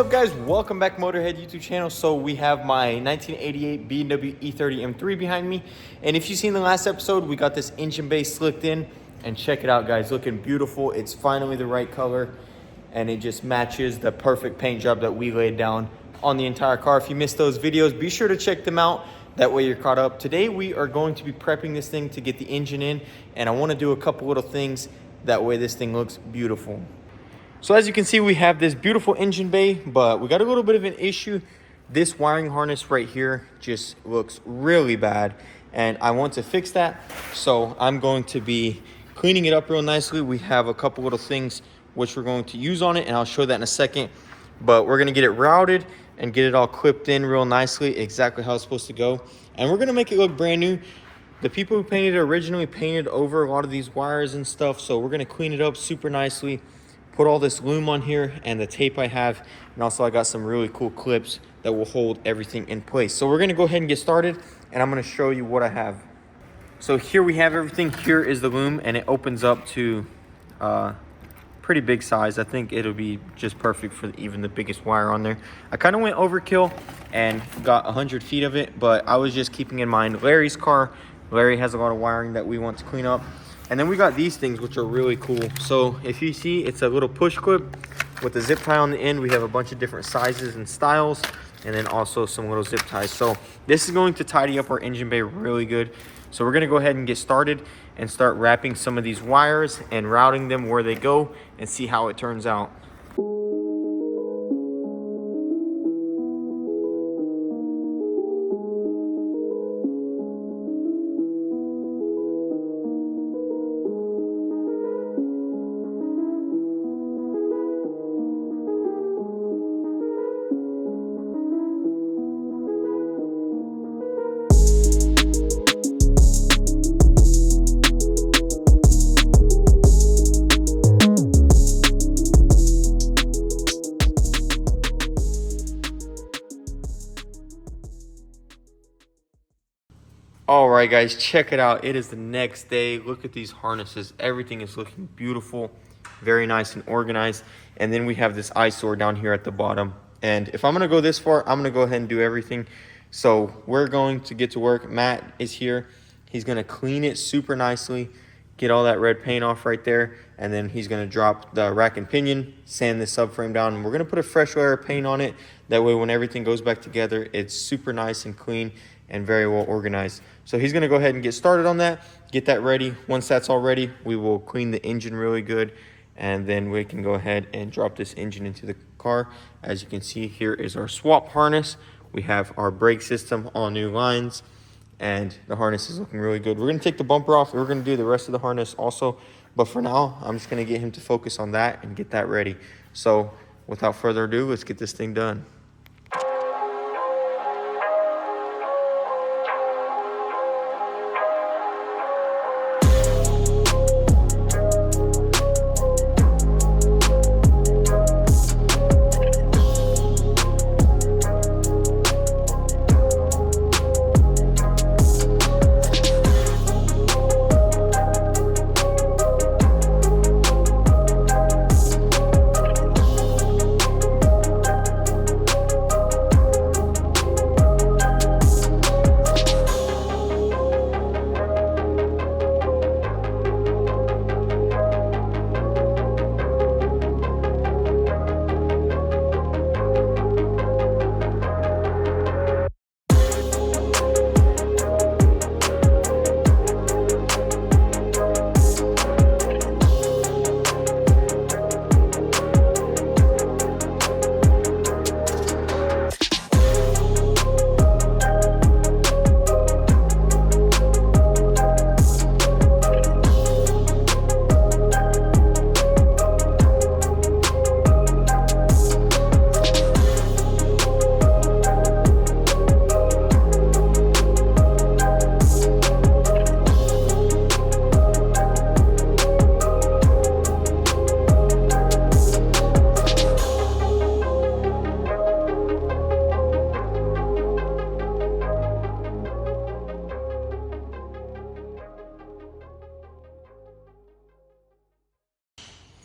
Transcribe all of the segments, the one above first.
up, guys? Welcome back, Motorhead YouTube channel. So we have my 1988 BMW E30M3 behind me, and if you've seen the last episode, we got this engine bay slicked in, and check it out, guys. Looking beautiful. It's finally the right color, and it just matches the perfect paint job that we laid down on the entire car. If you missed those videos, be sure to check them out. That way you're caught up. Today we are going to be prepping this thing to get the engine in, and I want to do a couple little things. That way this thing looks beautiful. So as you can see, we have this beautiful engine bay, but we got a little bit of an issue. This wiring harness right here just looks really bad, and I want to fix that. So I'm going to be cleaning it up real nicely. We have a couple little things which we're going to use on it, and I'll show that in a second. But we're gonna get it routed and get it all clipped in real nicely, exactly how it's supposed to go. And we're gonna make it look brand new. The people who painted it originally painted over a lot of these wires and stuff, so we're gonna clean it up super nicely. Put all this loom on here and the tape I have, and also I got some really cool clips that will hold everything in place. So we're gonna go ahead and get started, and I'm gonna show you what I have. So here we have everything. Here is the loom, and it opens up to pretty big size. I think it'll be just perfect for even the biggest wire on there. I kind of went overkill and got 100 feet of it, but I was just keeping in mind Larry's car. Larry has a lot of wiring that we want to clean up. And then we got these things, which are really cool. So if you see, it's a little push clip with a zip tie on the end. We have a bunch of different sizes and styles, and then also some little zip ties. So this is going to tidy up our engine bay really good. So we're gonna go ahead and get started and start wrapping some of these wires and routing them where they go and see how it turns out. All right, guys, check it out. It is the next day. Look at these harnesses. Everything is looking beautiful, very nice and organized. And then we have this eyesore down here at the bottom. And if I'm gonna go this far, I'm gonna go ahead and do everything. So we're going to get to work. Matt is here. He's gonna clean it super nicely, get all that red paint off right there. And then he's gonna drop the rack and pinion, sand the subframe down. And we're gonna put a fresh layer of paint on it. That way when everything goes back together, it's super nice and clean and very well organized. So he's gonna go ahead and get started on that, get that ready. Once that's all ready, we will clean the engine really good, and then we can go ahead and drop this engine into the car. As you can see, here is our swap harness. We have our brake system, all new lines, and the harness is looking really good. We're gonna take the bumper off. We're gonna do the rest of the harness also, but for now, I'm just gonna get him to focus on that and get that ready. So without further ado, let's get this thing done.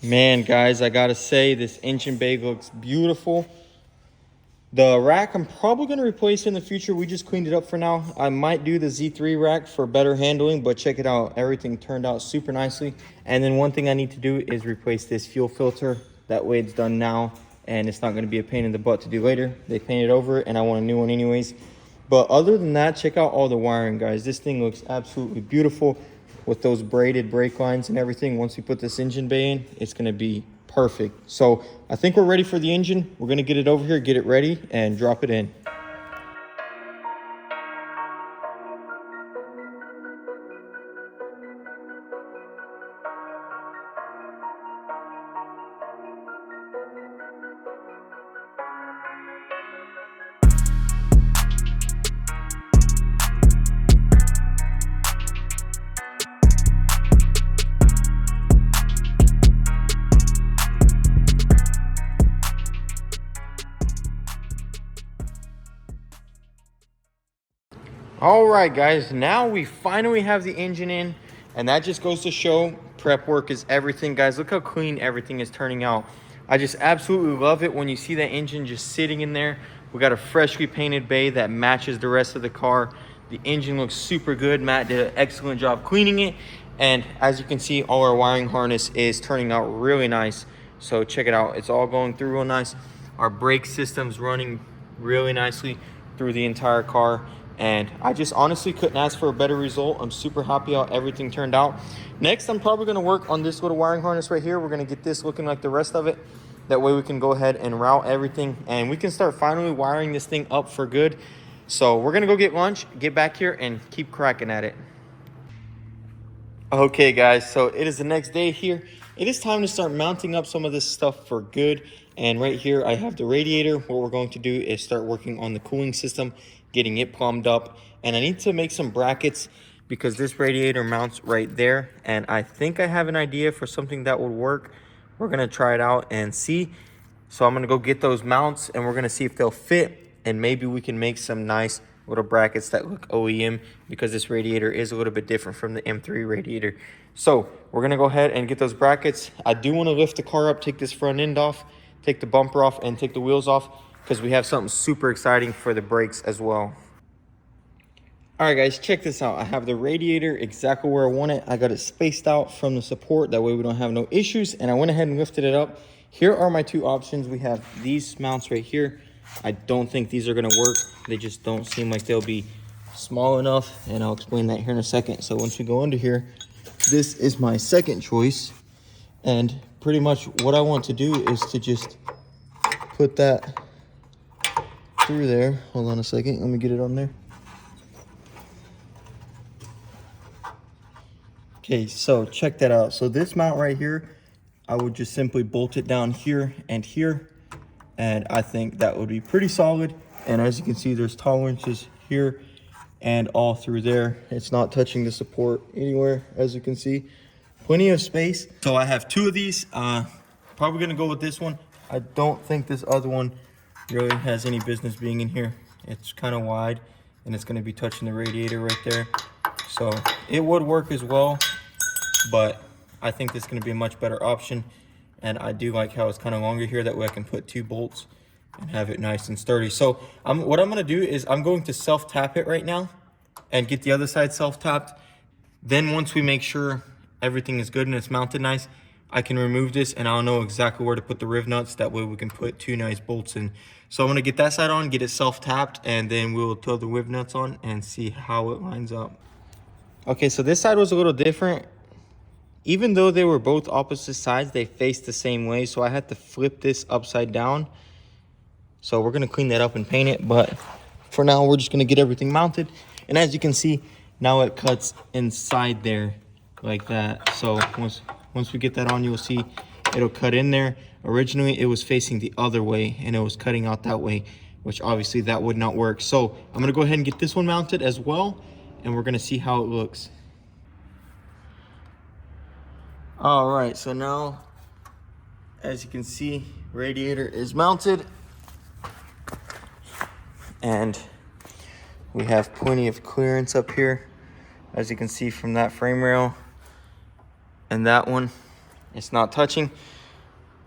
Man, guys, I gotta say, this engine bay looks beautiful. The rack, I'm probably going to replace in the future. We just cleaned it up for now. I might do the Z3 rack for better handling, but check it out. Everything turned out super nicely. And then one thing I need to do is replace this fuel filter. That way it's done now, and it's not going to be a pain in the butt to do later. They painted over it, and I want a new one anyways. But other than that, check out all the wiring, guys. This thing looks absolutely beautiful with those braided brake lines and everything. Once we put this engine bay in, it's going to be perfect. So I think we're ready for the engine. We're going to get it over here, get it ready, and drop it in. All right, guys, now we finally have the engine in, and that just goes to show prep work is everything, guys. Look how clean everything is turning out. I just absolutely love it when you see that engine just sitting in there. We got a freshly painted bay that matches the rest of the car. The engine looks super good. Matt did an excellent job cleaning it, and as you can see, all our wiring harness is turning out really nice. So check it out. It's all going through real nice. Our brake system's running really nicely through the entire car. And I just honestly couldn't ask for a better result. I'm super happy how everything turned out. Next, I'm probably gonna work on this little wiring harness right here. We're gonna get this looking like the rest of it. That way we can go ahead and route everything, and we can start finally wiring this thing up for good. So we're gonna go get lunch, get back here, and keep cracking at it. Okay, guys, so it is the next day here. It is time to start mounting up some of this stuff for good. And right here, I have the radiator. What we're going to do is start working on the cooling system, getting it plumbed up. And I need to make some brackets because this radiator mounts right there. And I think I have an idea for something that would work. We're gonna try it out and see. So I'm gonna go get those mounts, and we're gonna see if they'll fit. And maybe we can make some nice little brackets that look OEM, because this radiator is a little bit different from the M3 radiator. So we're gonna go ahead and get those brackets. I do wanna lift the car up, take this front end off, take the bumper off, and take the wheels off, because we have something super exciting for the brakes as well. All right, guys, check this out. I have the radiator exactly where I want it. I got it spaced out from the support. That way we don't have no issues. And I went ahead and lifted it up. Here are my two options. We have these mounts right here. I don't think these are gonna work. They just don't seem like they'll be small enough. And I'll explain that here in a second. So once we go under here, this is my second choice. And pretty much what I want to do is to just put that through there. Hold on a second, let me get it on there. Okay, so check that out. So this mount right here, I would just simply bolt it down here and here. And I think that would be pretty solid. And as you can see, there's tolerances here and all through there. It's not touching the support anywhere, as you can see. Plenty of space. So I have two of these. Probably gonna go with this one. I don't think this other one really has any business being in here. It's kind of wide, and it's gonna be touching the radiator right there. So it would work as well, but I think this is gonna be a much better option. And I do like how it's kind of longer here. That way I can put two bolts and have it nice and sturdy. So what I'm gonna do is I'm going to self-tap it right now and get the other side self-tapped. Then once we make sure everything is good and it's mounted nice, I can remove this and I'll know exactly where to put the riv nuts. That way we can put two nice bolts in. So I'm gonna get that side on, get it self-tapped, and then we'll throw the riv nuts on and see how it lines up. Okay, so this side was a little different. Even though they were both opposite sides, they faced the same way. So I had to flip this upside down. So we're gonna clean that up and paint it. But for now, we're just gonna get everything mounted. And as you can see, now it cuts inside there like that. So once we get that on, you'll see it'll cut in there. Originally, it was facing the other way and it was cutting out that way, which obviously that would not work. So I'm gonna go ahead and get this one mounted as well, and we're gonna see how it looks. All right, so now, as you can see, radiator is mounted, and we have plenty of clearance up here, as you can see from that frame rail, and that one, it's not touching.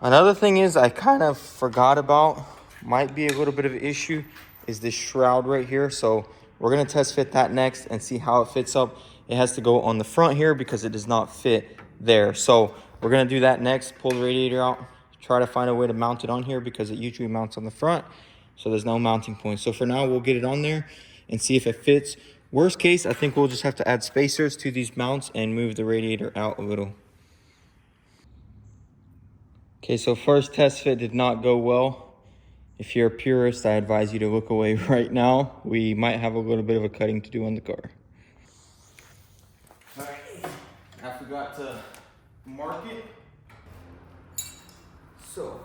Another thing is I kind of forgot about might be a little bit of an issue is this shroud right here. So we're gonna test fit that next and see how it fits up. It has to go on the front here because it does not fit there. So we're gonna do that next, pull the radiator out, try to find a way to mount it on here because it usually mounts on the front. So there's no mounting point. So for now, we'll get it on there and see if it fits. Worst case, I think we'll just have to add spacers to these mounts and move the radiator out a little. Okay, so first test fit did not go well. If you're a purist, I advise you to look away right now. We might have a little bit of a cutting to do on the car. All right, I forgot to mark it. So,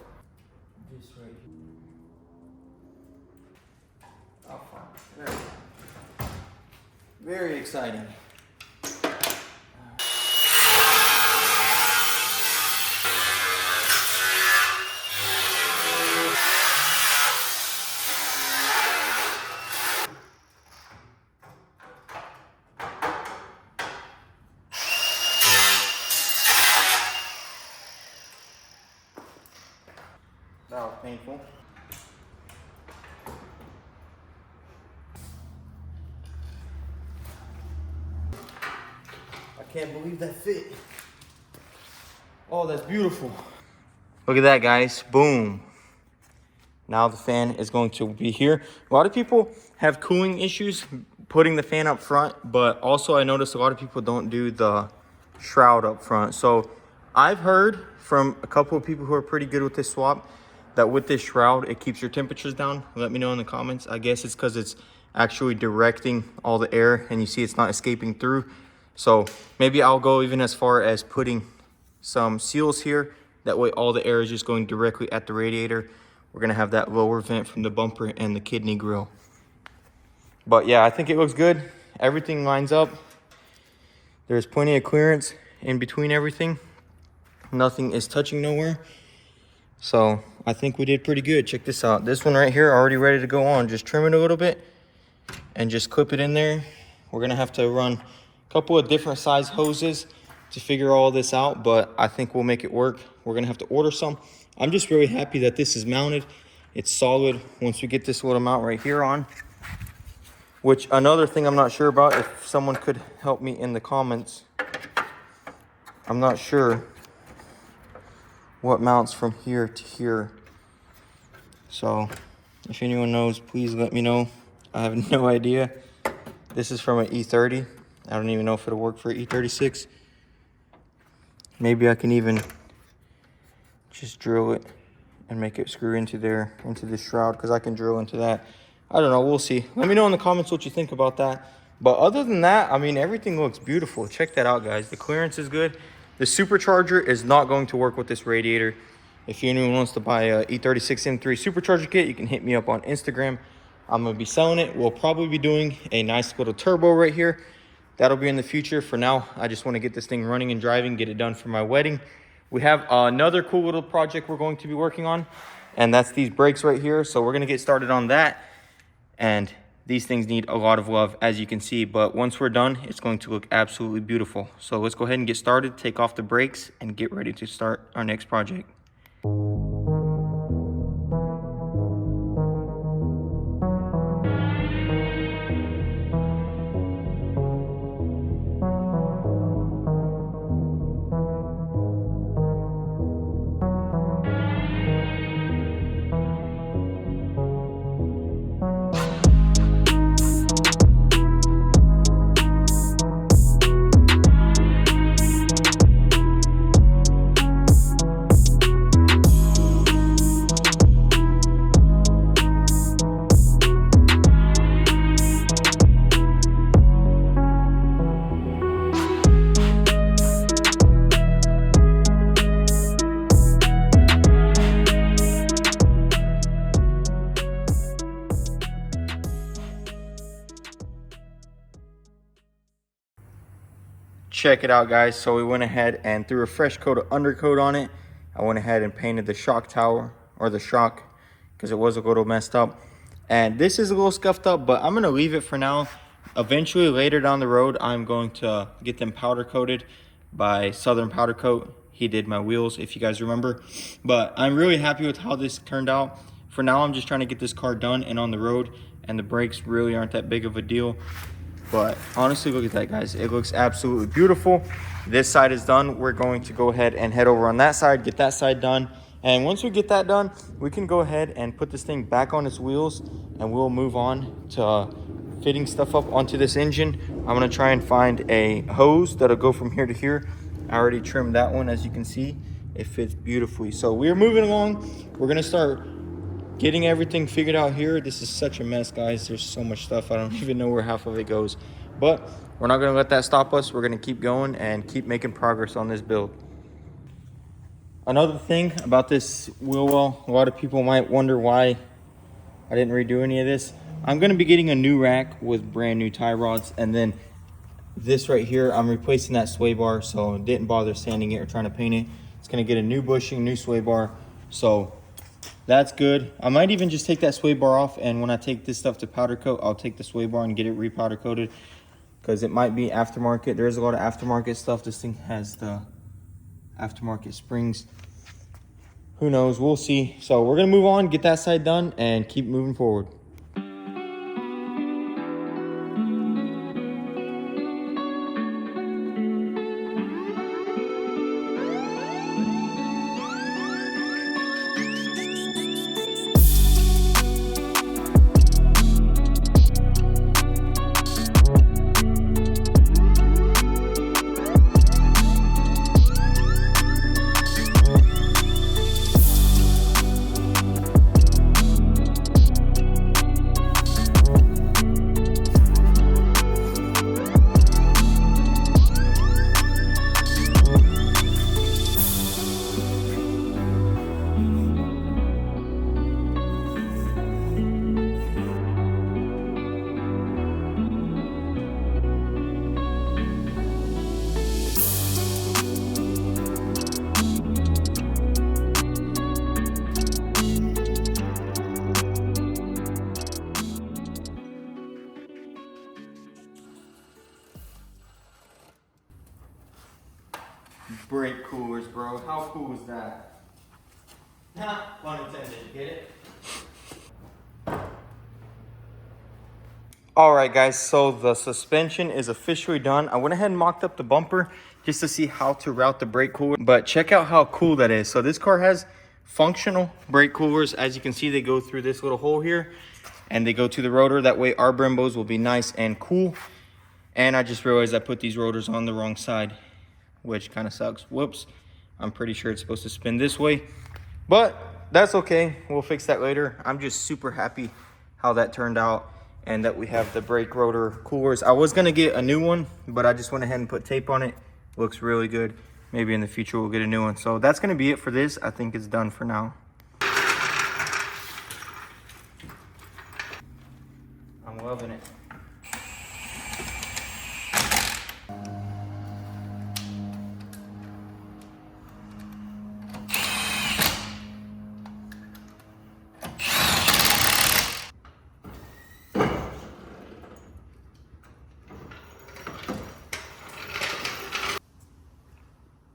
this right here. Oh, fine. Very exciting. That was painful. I can't believe that fit. Oh, that's beautiful. Look at that, guys. Boom. Now the fan is going to be here. A lot of people have cooling issues putting the fan up front, but also I noticed a lot of people don't do the shroud up front. So I've heard from a couple of people who are pretty good with this swap that with this shroud, it keeps your temperatures down. Let me know in the comments. I guess it's because it's actually directing all the air and you see it's not escaping through. So maybe I'll go even as far as putting some seals here. That way all the air is just going directly at the radiator. We're gonna have that lower vent from the bumper and the kidney grill. But yeah, I think it looks good. Everything lines up. There's plenty of clearance in between everything. Nothing is touching nowhere. So I think we did pretty good. Check this out. This one right here, already ready to go on. Just trim it a little bit and just clip it in there. We're gonna have to run a couple of different size hoses to figure all this out, but I think we'll make it work. We're gonna have to order some. I'm just really happy that this is mounted. It's solid. Once we get this little mount right here on, which another thing I'm not sure about, if someone could help me in the comments, I'm not sure what mounts from here to here. So if anyone knows, please let me know. I have no idea. This is from an E30. I don't even know if it'll work for an E36. Maybe I can even just drill it and make it screw into there, into this shroud, because I can drill into that. I don't know, we'll see. Let me know in the comments what you think about that. But other than that, I mean, everything looks beautiful. Check that out, guys. The clearance is good. The supercharger is not going to work with this radiator. If anyone wants to buy a E30M3 supercharger kit, you can hit me up on Instagram. I'm gonna be selling it. We'll probably be doing a nice little turbo right here. That'll be in the future. For now, I just want to get this thing running and driving, get it done for my wedding. We have another cool little project we're going to be working on, and that's these brakes right here. So we're gonna get started on that. And these things need a lot of love, as you can see, but once we're done, it's going to look absolutely beautiful. So let's go ahead and get started, take off the brakes, and get ready to start our next project. Check it out, guys. So we went ahead and threw a fresh coat of undercoat on it. I went ahead and painted the shock tower, or the shock, because it was a little messed up. And this is a little scuffed up, but I'm gonna leave it for now. Eventually, later down the road, I'm going to get them powder coated by Southern Powder Coat. He did my wheels, if you guys remember. But I'm really happy with how this turned out. For now, I'm just trying to get this car done and on the road, and the brakes really aren't that big of a deal. But honestly, look at that, guys. It looks absolutely beautiful. This side is done. We're going to go ahead and head over on that side, get that side done. And once we get that done, we can go ahead and put this thing back on its wheels, and we'll move on to fitting stuff up onto this engine. I'm gonna try and find a hose that'll go from here to here. I already trimmed that one, as you can see. It fits beautifully. So we're moving along. We're gonna start getting everything figured out here. This is such a mess, guys. There's so much stuff. I don't even know where half of it goes. But we're not gonna let that stop us. We're gonna keep going and keep making progress on this build. Another thing about this wheel well, a lot of people might wonder why I didn't redo any of this. I'm gonna be getting a new rack with brand new tie rods, and then this right here, I'm replacing that sway bar, so didn't bother sanding it or trying to paint it. It's gonna get a new bushing, new sway bar, so that's good. I might even just take that sway bar off, and when I take this stuff to powder coat, I'll take the sway bar and get it repowder coated, because it might be aftermarket. There's a lot of aftermarket stuff. This thing has the aftermarket springs. Who knows? We'll see. So we're gonna move on, get that side done, and keep moving forward. Brake coolers, bro. How cool is that? Pun intended. Get it? All right, guys. So the suspension is officially done. I went ahead and mocked up the bumper just to see how to route the brake cooler. But check out how cool that is. So this car has functional brake coolers. As you can see, they go through this little hole here, and they go to the rotor. That way, our Brembos will be nice and cool. And I just realized I put these rotors on the wrong side, which kind of sucks. Whoops. I'm pretty sure it's supposed to spin this way, but that's okay. We'll fix that later. I'm just super happy how that turned out, and that we have the brake rotor coolers. I was gonna get a new one, but I just went ahead and put tape on it. Looks really good. Maybe in the future we'll get a new one. So that's gonna be it for this. I think it's done for now. I'm loving it.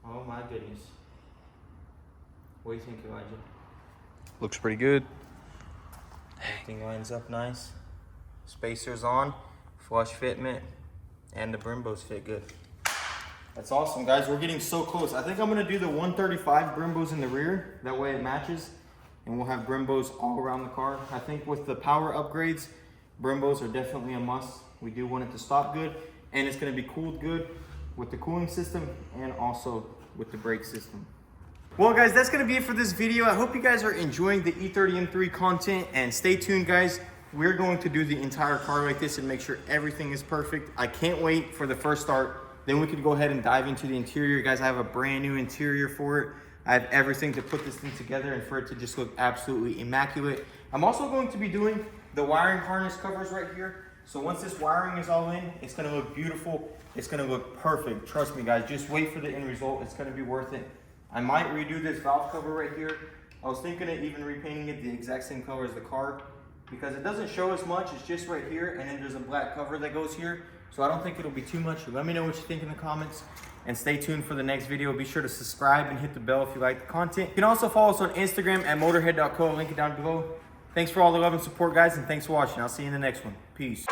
Oh my goodness. What do you think, Elijah? Looks pretty good. Everything lines up nice. Spacers on, flush fitment, and the Brembos fit good. That's awesome, guys. We're getting so close. I think I'm gonna do the 135 Brembos in the rear. That way it matches, and we'll have Brembos all around the car. I think with the power upgrades, Brembos are definitely a must. We do want it to stop good, and it's gonna be cooled good with the cooling system and also with the brake system. Well, guys, that's gonna be it for this video. I hope you guys are enjoying the E30M3 content, and stay tuned, guys. We're going to do the entire car like this and make sure everything is perfect. I can't wait for the first start. Then we could go ahead and dive into the interior. Guys, I have a brand new interior for it. I have everything to put this thing together and for it to just look absolutely immaculate. I'm also going to be doing the wiring harness covers right here. So once this wiring is all in, it's gonna look beautiful. It's gonna look perfect. Trust me, guys, just wait for the end result. It's gonna be worth it. I might redo this valve cover right here. I was thinking of even repainting it the exact same color as the car, because it doesn't show as much. It's just right here, and then there's a black cover that goes here. So I don't think it'll be too much. Let me know what you think in the comments, and stay tuned for the next video. Be sure to subscribe and hit the bell if you like the content. You can also follow us on Instagram at motorhead.co, link it down below. Thanks for all the love and support, guys, and thanks for watching. I'll see you in the next one. Peace.